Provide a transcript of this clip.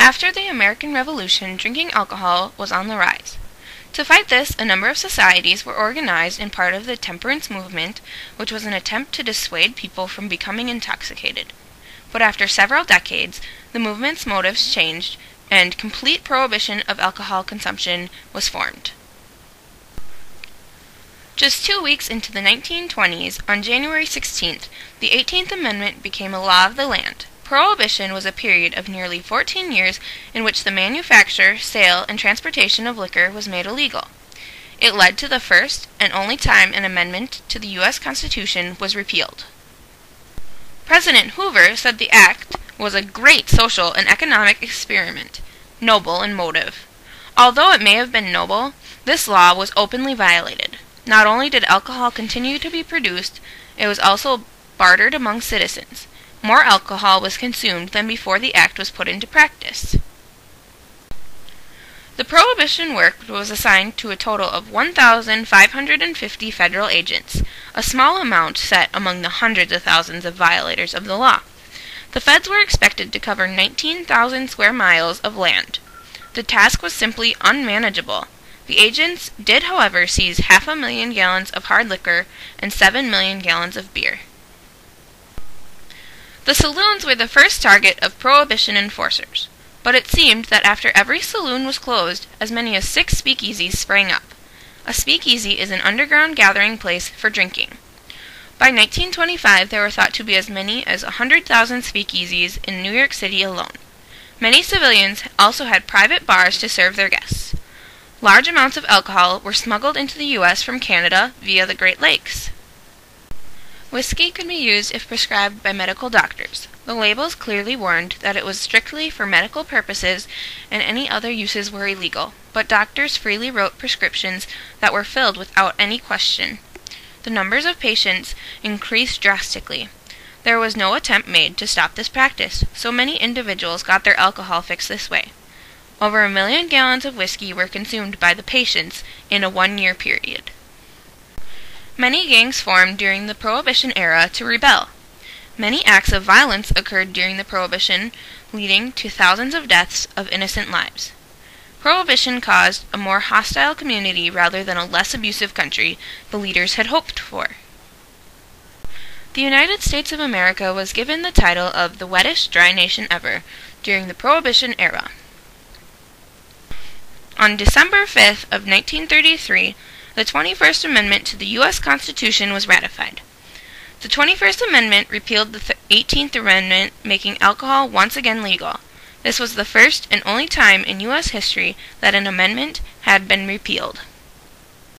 After the American Revolution, drinking alcohol was on the rise. To fight this, a number of societies were organized in part of the temperance movement, which was an attempt to dissuade people from becoming intoxicated. But after several decades, the movement's motives changed, and complete prohibition of alcohol consumption was formed. Just 2 weeks into the 1920s, on January 16th, the 18th Amendment became a law of the land. Prohibition was a period of nearly 14 years in which the manufacture, sale, and transportation of liquor was made illegal. It led to the first and only time an amendment to the U.S. Constitution was repealed. President Hoover said the act was a great social and economic experiment, noble in motive. Although it may have been noble, this law was openly violated. Not only did alcohol continue to be produced, it was also bartered among citizens. More alcohol was consumed than before the act was put into practice. The prohibition work was assigned to a total of 1,550 federal agents, a small amount set among the hundreds of thousands of violators of the law. The feds were expected to cover 19,000 square miles of land. The task was simply unmanageable. The agents did, however, seize 500,000 gallons of hard liquor and 7 million gallons of beer. The saloons were the first target of prohibition enforcers, but it seemed that after every saloon was closed, as many as 6 speakeasies sprang up. A speakeasy is an underground gathering place for drinking. By 1925, there were thought to be as many as 100,000 speakeasies in New York City alone. Many civilians also had private bars to serve their guests. Large amounts of alcohol were smuggled into the U.S. from Canada via the Great Lakes. Whiskey could be used if prescribed by medical doctors. The labels clearly warned that it was strictly for medical purposes and any other uses were illegal, but doctors freely wrote prescriptions that were filled without any question. The numbers of patients increased drastically. There was no attempt made to stop this practice, so many individuals got their alcohol fixed this way. Over 1 million gallons of whiskey were consumed by the patients in a 1-year period. Many gangs formed during the Prohibition era to rebel. Many acts of violence occurred during the Prohibition, leading to thousands of deaths of innocent lives. Prohibition caused a more hostile community rather than a less abusive country the leaders had hoped for. The United States of America was given the title of the wettest dry nation ever during the Prohibition era. On December 5th of 1933, the 21st Amendment to the U.S. Constitution was ratified. The 21st Amendment repealed the 18th Amendment, making alcohol once again legal. This was the first and only time in U.S. history that an amendment had been repealed.